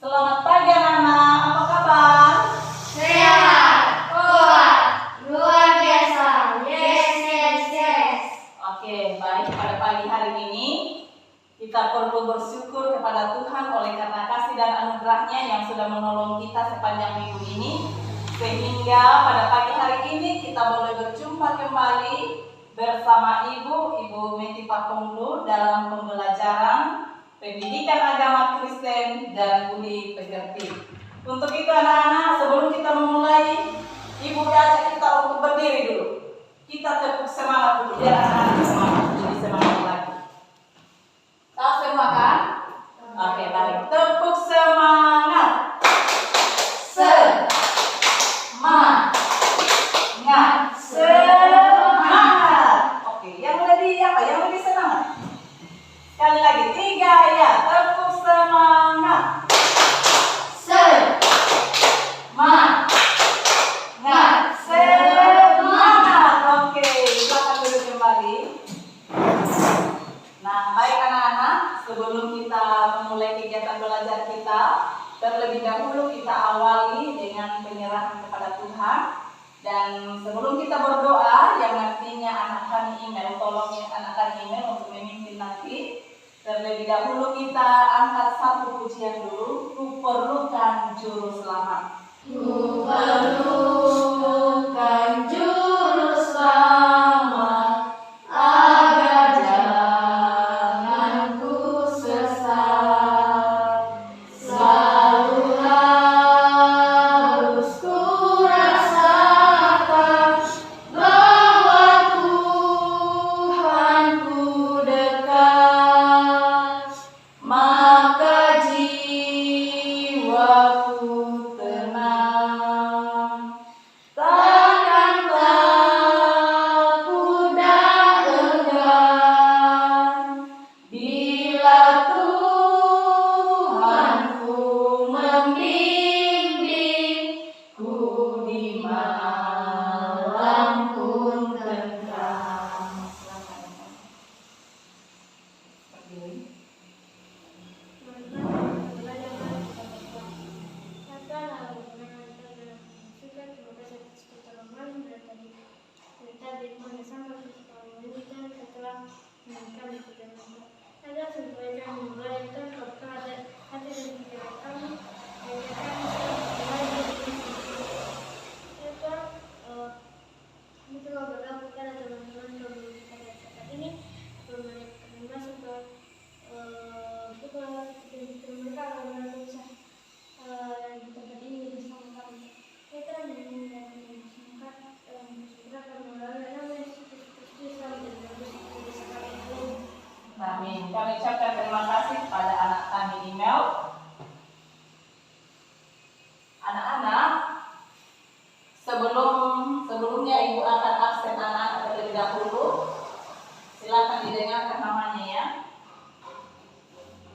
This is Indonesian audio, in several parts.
Selamat pagi anak-anak, apa kabar? Sehat, kuat, luar biasa. Yes. Oke, baik. Pada pagi hari ini kita perlu bersyukur kepada Tuhan oleh karena kasih dan anugerahnya yang sudah menolong kita sepanjang minggu ini, sehingga pada pagi hari ini kita boleh berjumpa kembali bersama Ibu Meti Pakonglu dalam pembelajaran pendidikan agama Kristen dan budi pekerti. Untuk itu anak-anak, sebelum kita memulai, Ibu ajak kita untuk berdiri dulu. Kita tepuk semangat dulu, biar anak-anak semangat, jadi semangat lagi. Tahu semua kan? Oke, baik. Tepuk semangat. Semangat. Oke, yang lebih apa? Yang lebih semangat. Sekali lagi, 3 ya. Tepuk semangat. Semangat. Oke, silakan duduk kembali. Nah, baik anak-anak, sebelum kita memulai kegiatan belajar kita, terlebih dahulu kita awali dengan penyerahan kepada Tuhan. Dan sebelum kita berdoa, yang nantinya anak kami email, tolong anak kami email untuk memimpin nanti. Terlebih dahulu kita angkat satu pujian dulu. Ku perlukan juru selamat. Ku perlukan juru selamat, agar jangan ku sesat. Selalu harus ku rasakan bahwa Tuhanku dekat, maka jiwaku tenang. Takkan takut dan enggan bila Tuhanku membimbingku di malam pun tentram. Amin. Kami ucapkan terima kasih kepada anak kami email. Anak-anak, sebelumnya Ibu akan absen anak terlebih dahulu. Silakan didengarkan namanya ya.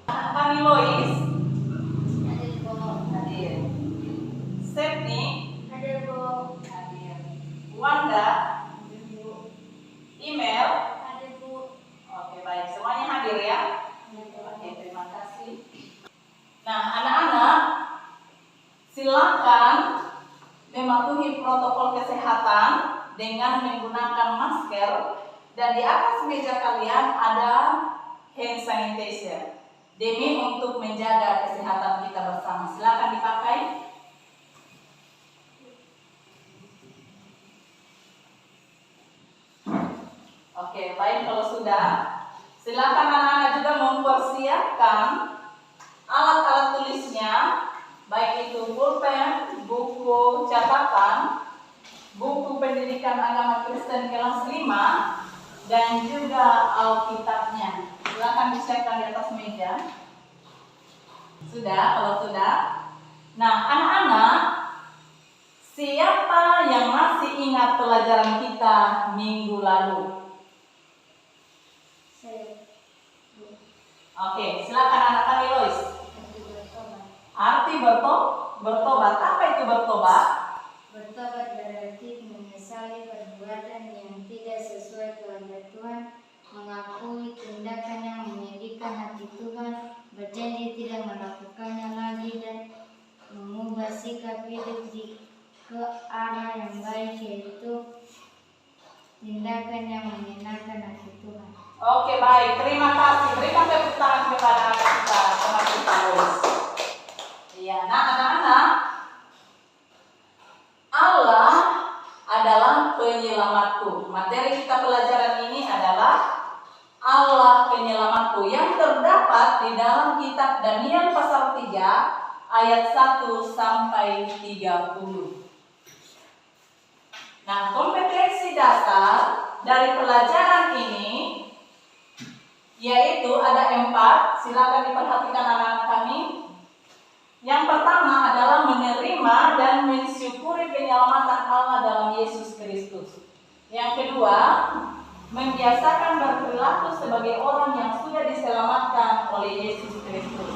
Anak kami Lois. Hadir. Sepni. Hadir, Bu. Hadir. Wanda. Email. Hadir, Bu. Oke, baik. Semuanya hadir ya. Oke, terima kasih. Nah, anak-anak, silakan mematuhi protokol kesehatan dengan menggunakan masker, dan di atas meja kalian ada hand sanitizer demi untuk menjaga kesehatan kita bersama. Silakan dipakai. Oke, baik. Kalau sudah, silakan anak-anak juga mempersiapkan alat-alat tulisnya, baik itu pulpen, buku catatan, buku pendidikan agama Kristen kelas 5, dan juga Alkitabnya. Silakan disiapkan di atas meja. Sudah? Kalau sudah, nah anak-anak, siapa yang masih ingat pelajaran kita minggu lalu? Oke, silakan anak kami Lois. Arti bertobat. Apa itu bertobat? Bertobat berarti menyesali perbuatan yang tidak sesuai kehendak Tuhan, mengakui tindakan yang menyedihkan hati Tuhan, berjanji tidak melakukannya lagi, dan mengubah sikap hidup ke arah yang baik, yaitu tindakan yang menyenangkan hati Tuhan. Oke, baik. Terima kasih. Berikan tepuk tangan kepada kita, teman Paulus. Iya, nah anak-anak, Allah adalah penyelamatku. Materi kita pelajaran ini adalah Allah penyelamatku yang terdapat di dalam kitab Daniel pasal 3 ayat 1 sampai 30. Nah, kompetensi dasar dari pelajaran ini yaitu ada 4. Silakan diperhatikan anak-anak kami. Yang pertama adalah menerima dan mensyukuri penyelamatan Allah dalam Yesus Kristus. Yang kedua, membiasakan berperilaku sebagai orang yang sudah diselamatkan oleh Yesus Kristus.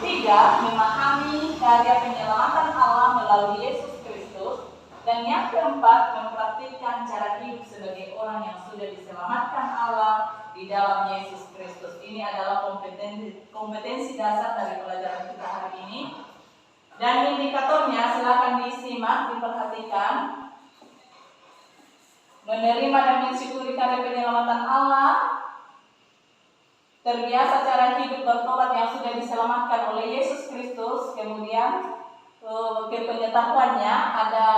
3. Memahami karya penyelamatan Allah melalui Yesus Kristus. Dan yang keempat, mempraktikkan cara hidup sebagai orang yang sudah diselamatkan Allah di dalam Yesus Kristus. Ini adalah kompetensi dasar dari pelajaran kita hari ini. Dan indikatornya silakan disimak, diperhatikan. Menerima dan mensyukuri karya penyelamatan Allah, terbiasa cara hidup bertobat yang sudah diselamatkan oleh Yesus Kristus. Kemudian kepengetahuannya ada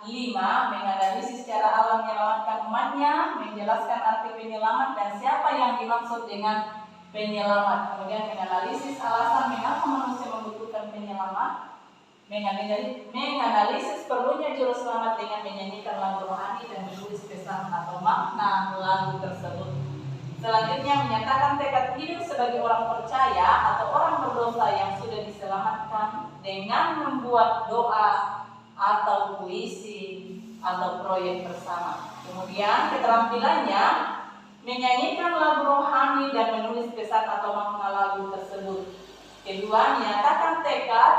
5, menganalisis cara Allah menyelamatkan umatnya, menjelaskan arti penyelamat dan siapa yang dimaksud dengan penyelamat. Kemudian menganalisis alasan mengapa manusia membutuhkan penyelamat, menganalisis perlunya juru selamat dengan menyanyikan lagu rohani dan menulis pesan atau makna lagu tersebut. Selanjutnya menyatakan tekad hidup sebagai orang percaya atau orang berdosa yang sudah diselamatkan dengan membuat doa atau puisi atau proyek bersama. Kemudian keterampilannya menyanyikan lagu rohani dan menulis pesan atau makna lagu tersebut. Kedua, menyatakan tekad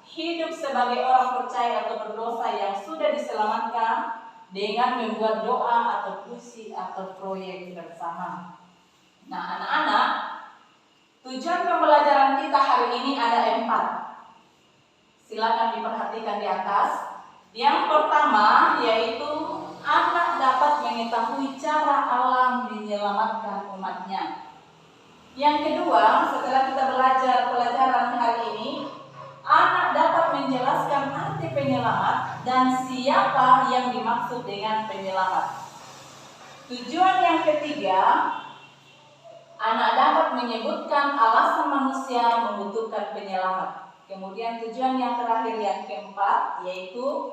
hidup sebagai orang percaya atau berdosa yang sudah diselamatkan dengan membuat doa atau puisi atau proyek bersama. Nah, anak-anak, tujuan pembelajaran kita hari ini ada 4. Silakan diperhatikan di atas. Yang pertama yaitu anak dapat mengetahui cara Allah menyelamatkan umatnya. Yang kedua, setelah kita belajar pelajaran hari ini, anak dapat menjelaskan arti penyelamat dan siapa yang dimaksud dengan penyelamat. Tujuan yang ketiga, anak dapat menyebutkan alasan manusia membutuhkan penyelamat. Kemudian tujuan yang terakhir yang keempat yaitu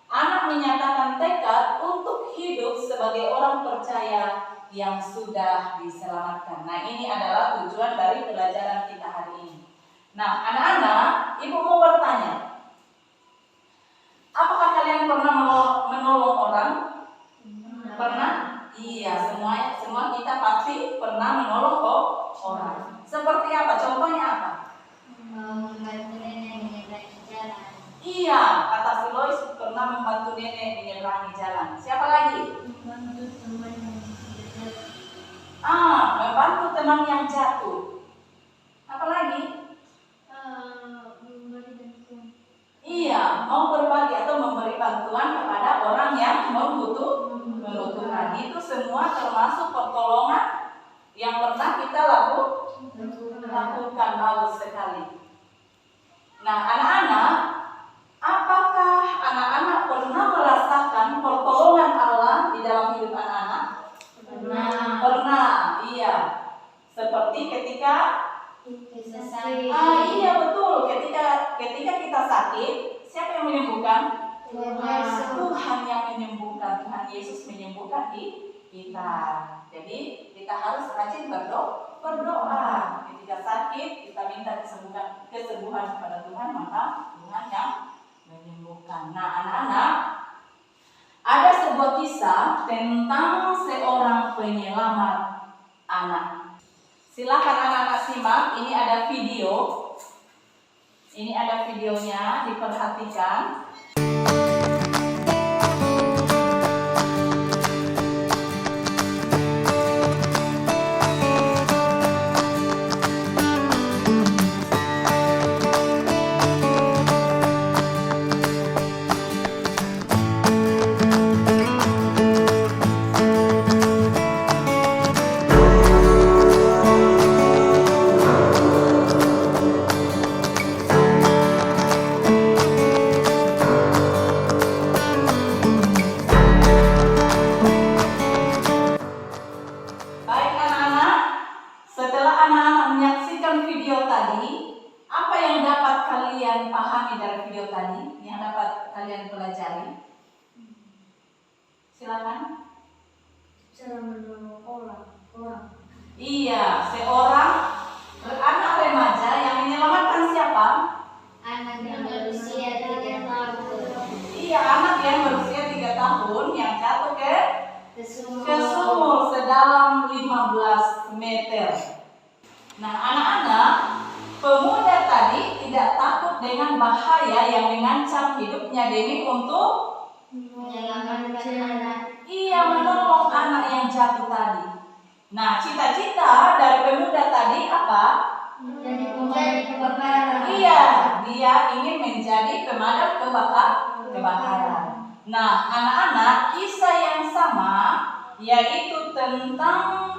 anak menyatakan tekad untuk hidup sebagai orang percaya yang sudah diselamatkan. Nah, ini adalah tujuan dari pelajaran kita hari ini. Nah, anak-anak, ibu mau bertanya, apakah kalian pernah menolong orang? Pernah? Iya, semua kita pasti pernah menolong orang. Seperti apa? Contohnya apa? Membantu nenek menyeberangi jalan. Iya, kata si Lois pernah membantu nenek menyeberangi jalan. Siapa lagi? Membantu teman yang jatuh. Membantu teman yang jatuh. Apa lagi? Memberi bantuan. Iya, mau berbagi atau memberi bantuan kepada orang yang membutuhkan. Itu semua termasuk pertolongan yang pernah kita lakukan. Bagus sekali. Nah, anak-anak, apakah anak-anak pernah merasakan pertolongan Allah di dalam hidup anak-anak? Pernah, iya. Seperti ketika Bisa sakit. iya betul. Ketika kita sakit, siapa yang menyembuhkan? Tuhan yang menyembuhkan. Tuhan Yesus menyembuhkan kita. Jadi kita harus rajin berdoa. Ketika sakit, kita minta kesembuhan kepada Tuhan, maka Tuhan yang menyembuhkan. Nah, anak-anak, ada sebuah kisah tentang seorang penyelamat anak. Silakan anak-anak simak. Ini ada video. Ini ada videonya, diperhatikan. video tadi yang dapat kalian pelajari? Silakan. Cara menolong orang. Iya, seorang anak remaja yang menyelamatkan siapa? Anak yang berusia 3 tahun. Iya, anak yang berusia 3 tahun yang jatuh ke Ke sumur sedalam 15 meter. Nah, anak-anak, pemuda tadi tidak takut dengan bahaya yang mengancam hidupnya demi untuk menyelamatkan anak. ia menolong anak yang jatuh tadi. Nah, cita-cita dari pemuda tadi apa? Menjadi kebakaran. Iya, dia ingin menjadi pemadam kebakaran. Nah, anak-anak, kisah yang sama yaitu tentang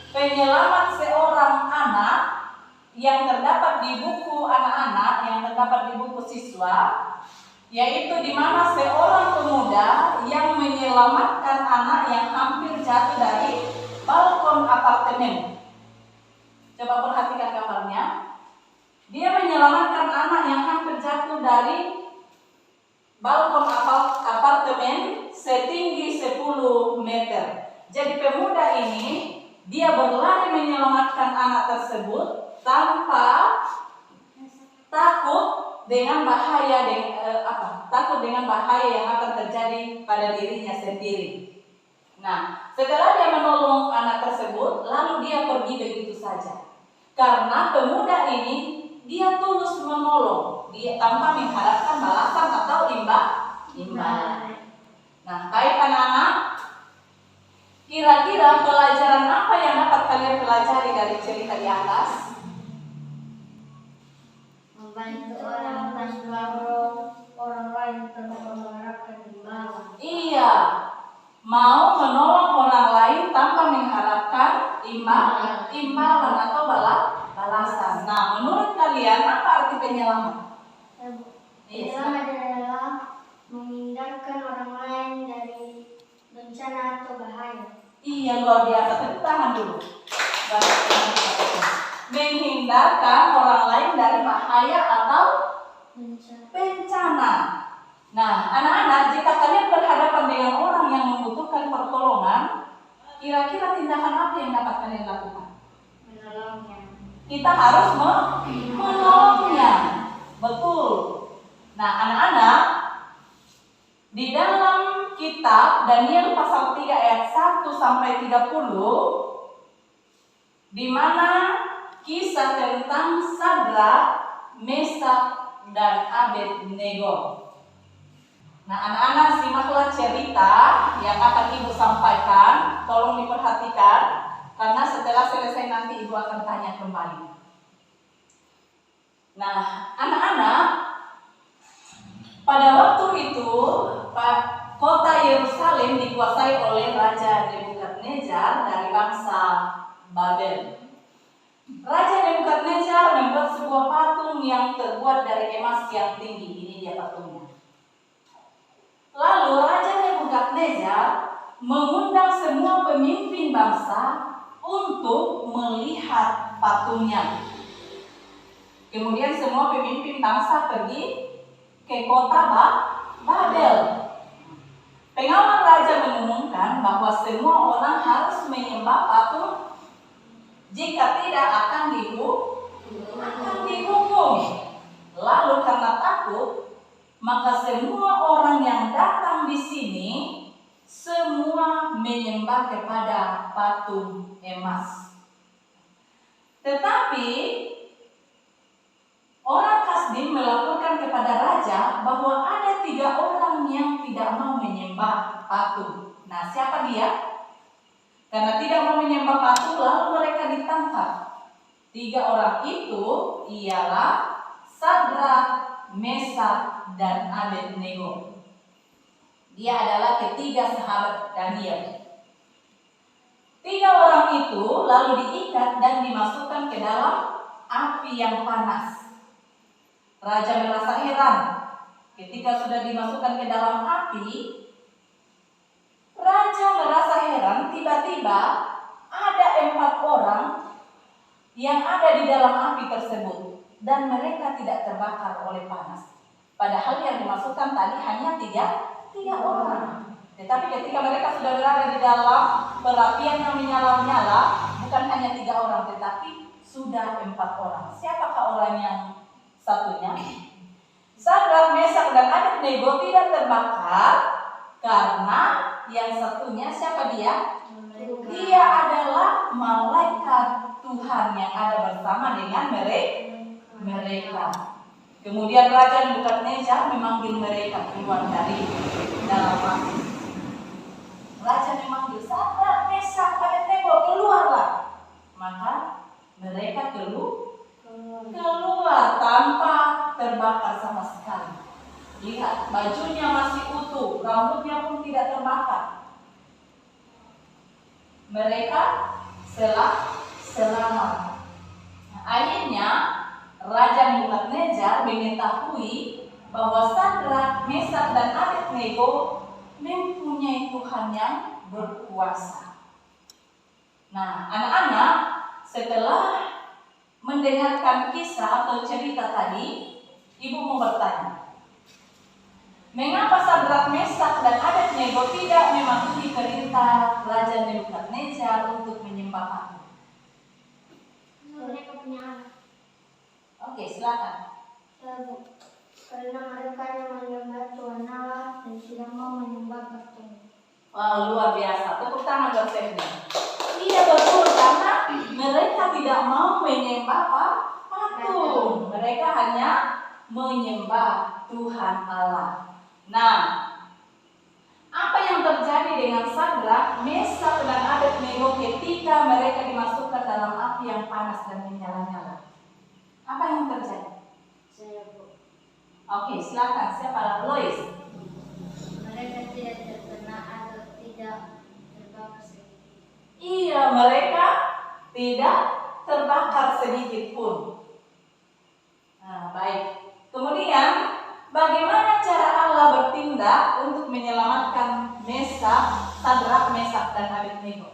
penyelamat seorang anak yang terdapat di buku anak-anak, yang terdapat di buku siswa, yaitu di mana seorang pemuda yang menyelamatkan anak yang hampir jatuh dari balkon apartemen. Coba perhatikan gambarnya. Dia menyelamatkan anak yang hampir jatuh dari balkon apartemen setinggi 10 meter. Jadi pemuda ini dia berlari menyelamatkan anak tersebut tanpa takut dengan bahaya yang akan terjadi pada dirinya sendiri. Nah, setelah dia menolong anak tersebut, lalu dia pergi begitu saja. Karena pemuda ini dia tulus menolong, dia tanpa mengharapkan balasan atau imbalan. Nah, baik anak-anak, kira-kira pelajaran apa yang dapat kalian pelajari dari cerita di atas? Membantu orang tanpa orang lain tanpa mengharapkan imbalan. Iya, mau menolong orang lain tanpa mengharapkan imbalan atau balasan. Nah, menurut kalian apa arti penyelamat? Penyelamat adalah menghindarkan orang lain dari bencana atau bahaya. Iya, luar biasa. Tepuk tangan dulu. Menghindarkan orang lain dari bahaya atau bencana. Nah, anak-anak, jika kalian berhadapan dengan orang yang membutuhkan pertolongan, kira-kira tindakan apa yang dapat kalian lakukan? Menolongnya. Kita harus menolongnya. Betul. Nah, anak-anak, di dalam kitab Daniel pasal 3 ayat 1 sampai 30, di mana kisah tentang Sadrak, Mesak, dan Abednego. Nah, anak-anak, simaklah cerita yang akan Ibu sampaikan. Tolong diperhatikan, karena setelah selesai nanti Ibu akan tanya kembali. Nah, anak-anak, pada waktu itu kota Yerusalem dikuasai oleh Raja Nebukadnezar dari bangsa Babel. Raja Nebukadnezar membuat sebuah patung yang terbuat dari emas yang tinggi. Ini dia patungnya. Lalu Raja Nebukadnezar mengundang semua pemimpin bangsa untuk melihat patungnya. Kemudian semua pemimpin bangsa pergi ke kota Babel. Pengawal raja mengumumkan bahwa semua orang harus menyembah patung, jika tidak akan dihukum. Lalu karena takut, maka semua orang yang datang di sini semua menyembah kepada patung emas. Tetapi orang Kasdim melaporkan kepada raja bahwa ada 3 orang yang tidak mau menyembah patung. Nah, siapa dia? Karena tidak mau menyembah patung, lalu mereka ditangkap. 3 orang itu ialah Sadrak, Mesak, dan Abednego. Dia adalah ketiga sahabat Daniel. 3 orang itu lalu diikat dan dimasukkan ke dalam api yang panas. Raja merasa heran ketika sudah dimasukkan ke dalam api. Raja merasa heran, tiba-tiba ada 4 orang yang ada di dalam api tersebut dan mereka tidak terbakar oleh panas. Padahal yang dimasukkan tadi hanya tiga orang. Tetapi ketika mereka sudah berada di dalam perapian yang menyala-nyala, bukan hanya 3 orang, tetapi sudah 4 orang. Siapakah orang yang satunya? Sadrak, Mesak, dan Abednego tidak terbakar karena yang satunya, siapa dia? Dia adalah malaikat Tuhan yang ada bersama dengan mereka. Kemudian Raja Nebukadnezar memanggil mereka keluar dari dalam api. Raja memanggil, Sadrak, Mesak, Abednego, keluarlah. Maka mereka keluar tanpa terbakar sama sekali. Lihat, bajunya masih utuh, rambutnya pun tidak terbakar. Mereka selamat. Nah, akhirnya Raja Nebukadnezar mengetahui bahwa Sadrak, Mesak, dan Abednego mempunyai Tuhan yang berkuasa. Nah, anak-anak, setelah mendengarkan kisah atau cerita tadi, ibu mau bertanya, mengapa Sadrak, Mesak, dan Abednego tidak mematuhi perintah Raja Nebukadnezar untuk menyembah patung? Mereka punya anak. Oke, silakan. Karena mereka yang menyembah Tuhan Allah dan tidak mau menyembah patung. Wah, luar biasa. Tepuk tangan buat Stephanie. Iya betul, karena mereka tidak mau menyembah patung. Mereka hanya menyembah Tuhan Allah. Nah, apa yang terjadi dengan Sadrak, Mesak, dan Abednego ketika mereka dimasukkan dalam api yang panas dan menyala-nyala? Apa yang terjadi? Oke, silakan. Siapa? Lois. Mereka tidak terkena atau tidak terbakar sedikit. Iya, mereka tidak terbakar sedikit pun. Nah, baik. Kemudian, bagaimana cara Allah bertindak untuk menyelamatkan Sadrak, Mesak, dan Abednego?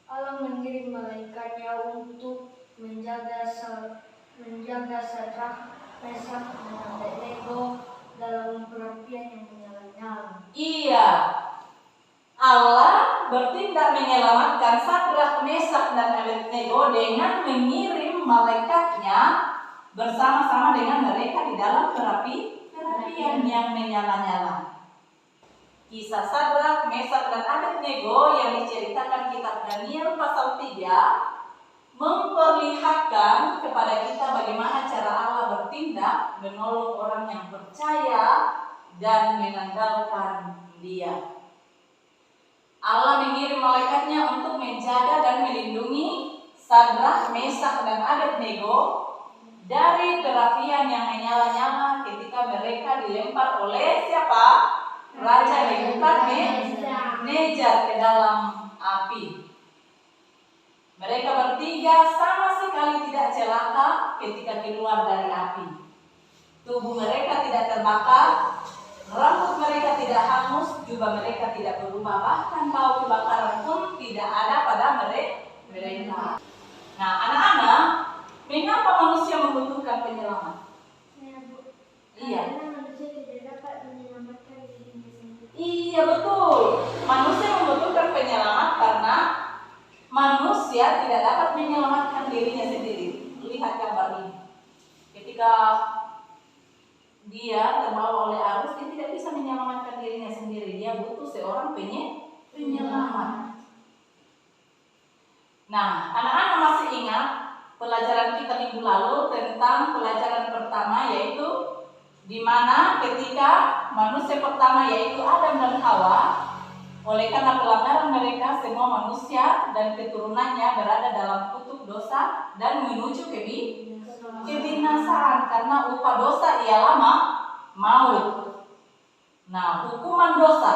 Allah mengirim malaikatnya untuk menjaga Sadrak, Mesak, dan Abednego dalam perapian yang menyala-nyala. Iya, Allah bertindak menyelamatkan Sadrak, Mesak, dan Abednego dengan mengirim malaikatnya bersama-sama dengan mereka di dalam perapian yang menyala-nyala. Kisah Sadrak, Mesak, dan Abednego yang diceritakan kitab Daniel pasal 3 memperlihatkan kepada kita bagaimana cara Allah bertindak menolong orang yang percaya dan mengandalkan Dia. Allah mengirim malaikatnya untuk menjaga dan melindungi Sadrak, Mesak, dan Abednego dari perapian yang menyala-nyala ketika mereka dilempar oleh siapa? Raja Nebukadnezar ke dalam api. Mereka bertiga sama sekali tidak celaka ketika keluar dari api. Tubuh mereka tidak terbakar, rambut mereka tidak hangus, jubah mereka tidak berubah, bahkan bau kebakaran pun tidak ada pada mereka. Nah, anak-anak, mengapa manusia membutuhkan penyelamat? Iya. Karena manusia tidak dapat menyelamatkan dirinya sendiri. Iya, betul. Manusia membutuhkan penyelamat karena manusia tidak dapat menyelamatkan dirinya sendiri. Lihat gambar ini. Ketika dia terbawa oleh arus, dia tidak bisa menyelamatkan dirinya sendiri. Dia butuh seorang penyelamat. Nah, anak-anak masih ingat pelajaran kita minggu lalu tentang pelajaran pertama, yaitu di mana ketika manusia pertama yaitu Adam dan Hawa, oleh karena pelanggaran mereka, semua manusia dan keturunannya berada dalam kutub dosa dan menuju kebinasaan, karena upah dosa ialah maut. Nah, hukuman dosa,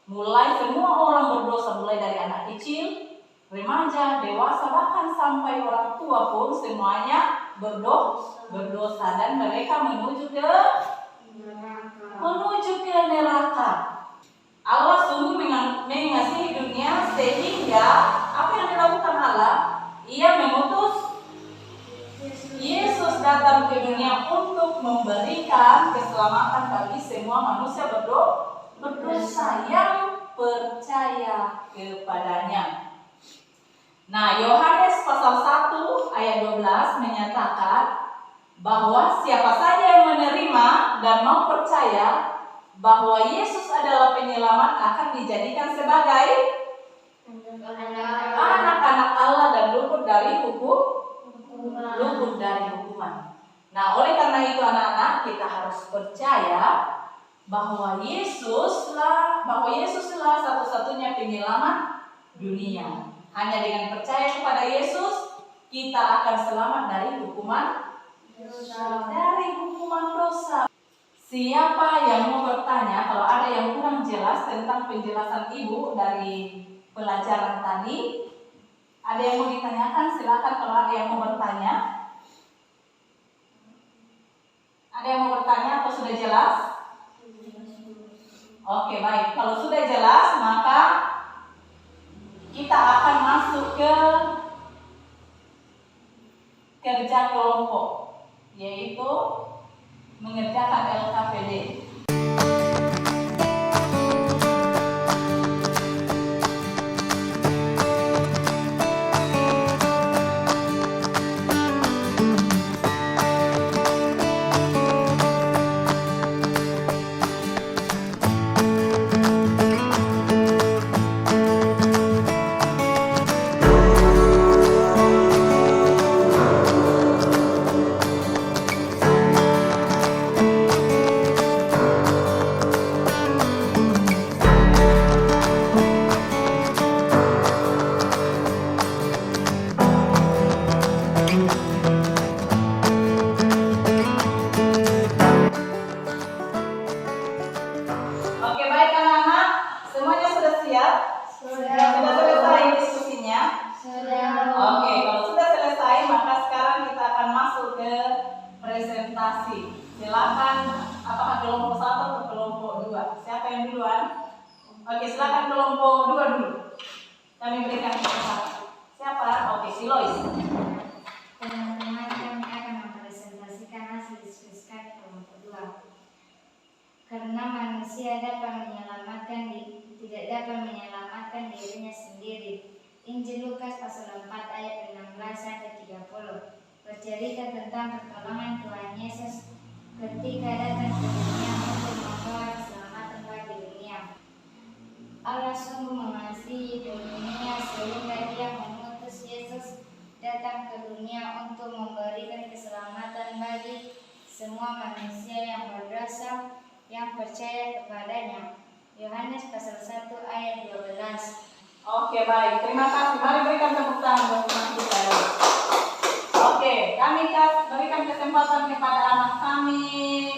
mulai semua orang berdosa, mulai dari anak kecil, remaja, dewasa, bahkan sampai orang tua pun semuanya berdosa dan mereka menuju ke neraka. Allah sungguh mengasihi dunia sehingga apa yang dilakukan Allah? Ia mengutus Yesus datang ke dunia untuk memberi memberikan keselamatan bagi semua manusia berdosa yang percaya kepadanya. Nah, Yohanes pasal 1 ayat 12 menyatakan bahwa siapa saja yang menerima dan mau percaya bahwa Yesus adalah penyelamat akan dijadikan sebagai anak-anak Allah dan luput dari hukuman. Nah, oleh karena itu anak-anak, kita harus percaya bahwa Yesuslah satu-satunya penyelamat dunia. Hanya dengan percaya kepada Yesus, kita akan selamat dari hukuman dosa. Siapa yang mau bertanya, kalau ada yang kurang jelas tentang penjelasan Ibu dari pelajaran tadi, ada yang mau ditanyakan, silakan kalau ada yang mau bertanya. Ada yang mau bertanya atau sudah jelas? Oke, baik. Kalau sudah jelas, maka kita akan masuk ke kerja kelompok, yaitu mengerjakan LKPD. Oke, baik anak-anak, semuanya sudah siap? Sudah selesai diskusinya? Oke, kalau sudah selesai, maka sekarang kita akan masuk ke presentasi. Silakan, apakah kelompok 1 atau kelompok 2? Siapa yang duluan? Oke, silakan kelompok 2 dulu. Kami berikan kesempatan. Siapa? Oke, si Lois. Teman-teman, kami akan mempresentasikan hasil diskusi kami kelompok 2. Karena manusia tidak dapat menyelamatkan dirinya sendiri. Injil Lukas pasal 4 ayat 16 sampai 30 bercerita tentang pertolongan Tuhan Yesus ketika datang ke dunia untuk membawa keselamatan bagi dunia. Allah sungguh mengasihi dunia sehingga Dia mengutus Yesus datang ke dunia untuk memberikan keselamatan bagi semua manusia yang berdosa yang percaya kepadanya. Yohanes pasal 1 ayat 12. Oke, baik. Terima kasih. Mari berikan tepuk tangan buat teman kita. Oke, kami berikan kesempatan kepada anak kami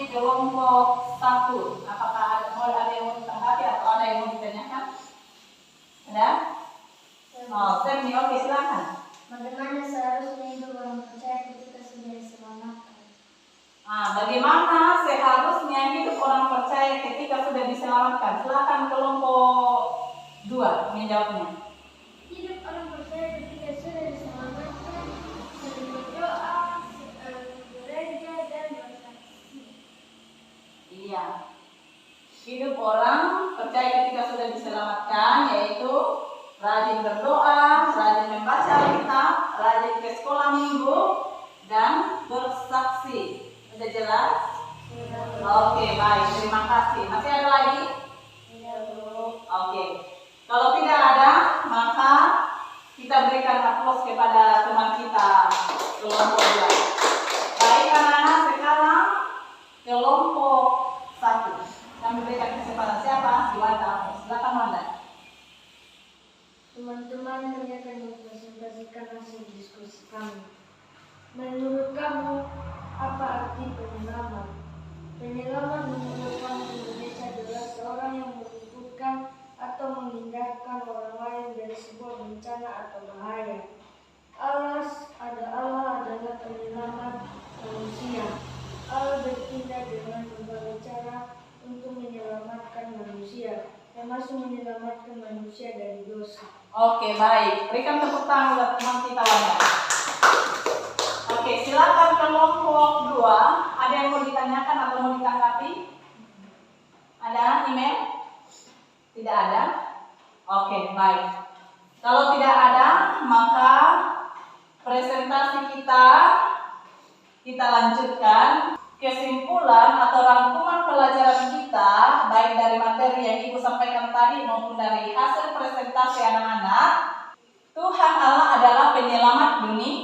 kelompok 1. Apakah ada yang mau ditanggapi atau ada yang mau ditanyakan? Ada? Oh, Serni, oke, silakan. Bagaimana seharusnya hidup orang percaya ketika sudah diselamatkan? Bagaimana seharusnya hidup orang percaya ketika sudah diselamatkan? Silakan kelompok 2 menjawabnya. Hidup orang percaya ketika sudah diselamatkan, sering berdoa, gereja dan bersaksi. Iya. Hidup orang percaya ketika sudah diselamatkan yaitu rajin berdoa, rajin membaca Alkitab, rajin ke sekolah minggu, dan bersaksi. Sudah jelas? Oke, baik. Terima kasih. Masih ada lagi? Oke. Kalau tidak ada, maka kita berikan aplaus kepada teman kita kelompok 2. Baik anak-anak, sekarang kelompok 1. Kami berikan kesempatan siapa? Si Wanda. Silakan Wanda. Teman-teman, kami akan mempresentasikan hasil diskusi kami. Menurut kamu, apa arti penyelamat? Penyelamat menurut kamu Indonesia adalah seorang yang meluputkan atau menghindarkan orang lain dari sebuah bencana atau bahaya. Allah adalah penyelamat manusia. Allah bertindak dengan berbagai cara untuk menyelamatkan manusia, termasuk menyelamatkan manusia dari dosa. Oke, baik. Berikan tepuk tangan buat teman kita Wanda. Oke, Oke, silakan kelompok 2. Ada yang mau ditanyakan atau mau ditanggapi? Ada email? Tidak ada? Oke, baik. Kalau tidak ada, maka presentasi kita lanjutkan. Kesimpulan atau rangkuman pelajaran kita, baik dari materi yang Ibu sampaikan tadi maupun dari hasil presentasi anak-anak, Tuhan Allah adalah penyelamat dunia.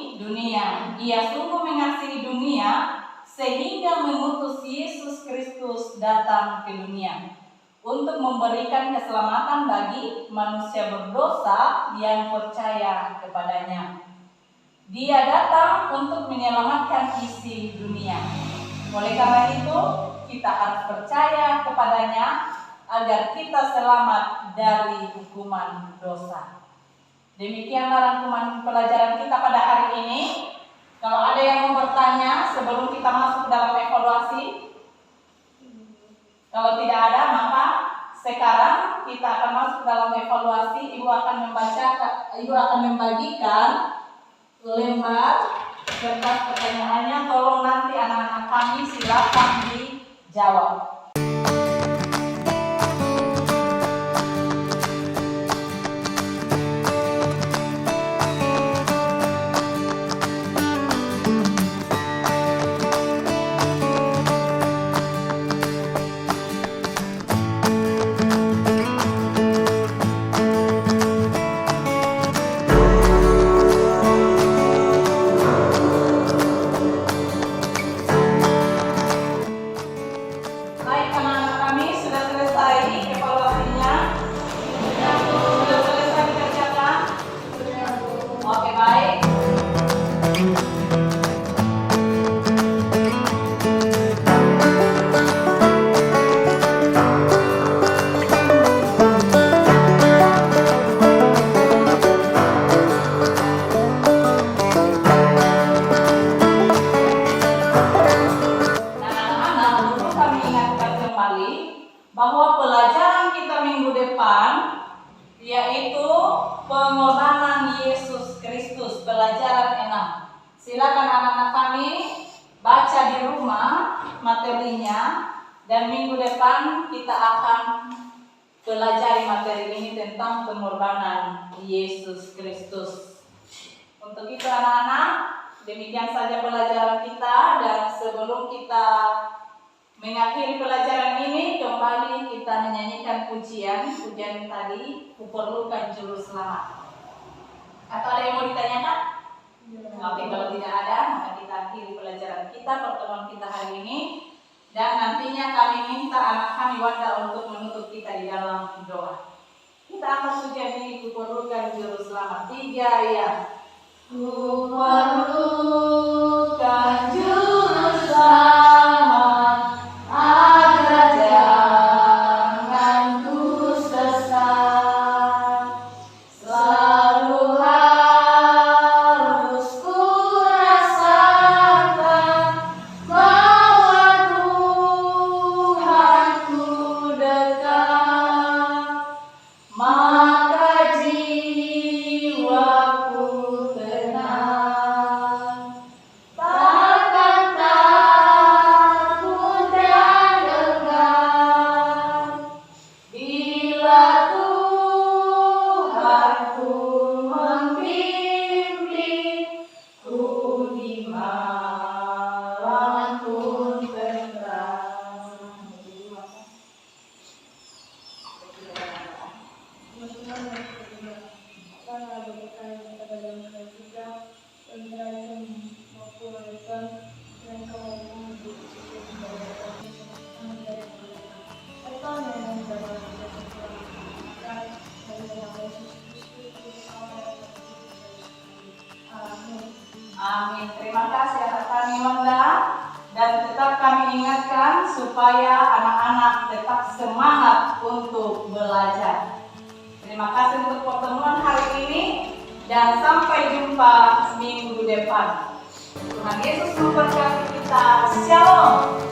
Ia sungguh mengasihi dunia sehingga mengutus Yesus Kristus datang ke dunia untuk memberikan keselamatan bagi manusia berdosa yang percaya kepadanya. Dia datang untuk menyelamatkan isi dunia. Oleh karena itu, kita harus percaya kepadanya agar kita selamat dari hukuman dosa. Demikianlah rangkuman pelajaran kita pada hari ini. Kalau ada yang mau bertanya sebelum kita masuk dalam evaluasi, kalau tidak ada, maka sekarang kita akan masuk dalam evaluasi. Ibu akan membagikan lembar kertas pertanyaannya. Tolong nanti anak-anak kami silakan dijawab. Bahwa pelajaran kita minggu depan yaitu pengorbanan Yesus Kristus, pelajaran 6. Silakan anak-anak kami baca di rumah materinya, dan minggu depan kita akan pelajari materi ini tentang pengorbanan Yesus Kristus. Untuk itu anak-anak, demikian saja pelajaran kita, dan sebelum kita mengakhiri pelajaran ini, kembali kita menyanyikan pujian tadi, Kuperlukan Juru Selamat. Atau ada yang mau ditanyakan? Oke, kalau tidak ada, maka kita akhiri pelajaran kita, pertemuan kita hari ini. Dan nantinya kami minta anak kami Wanda untuk menutup kita di dalam doa. Kita akan pujian ini, Kuperlukan Juru Selamat. 3 ya. Kuperlukan Juru Selamat, agar jangan ku sesat. Selalu harus ku rasakan bahwa Tuhanku dekat, maka jiwaku tenang. Takkan takut dan enggan bila Tuhanku membimbing ku di malam pun tenang. Amin. Terima kasih atas kami Wanda, dan tetap kami ingatkan supaya anak-anak tetap semangat untuk belajar. Terima kasih untuk pertemuan hari ini, dan sampai jumpa minggu depan. Tuhan Yesus memberkati kita. Shalom.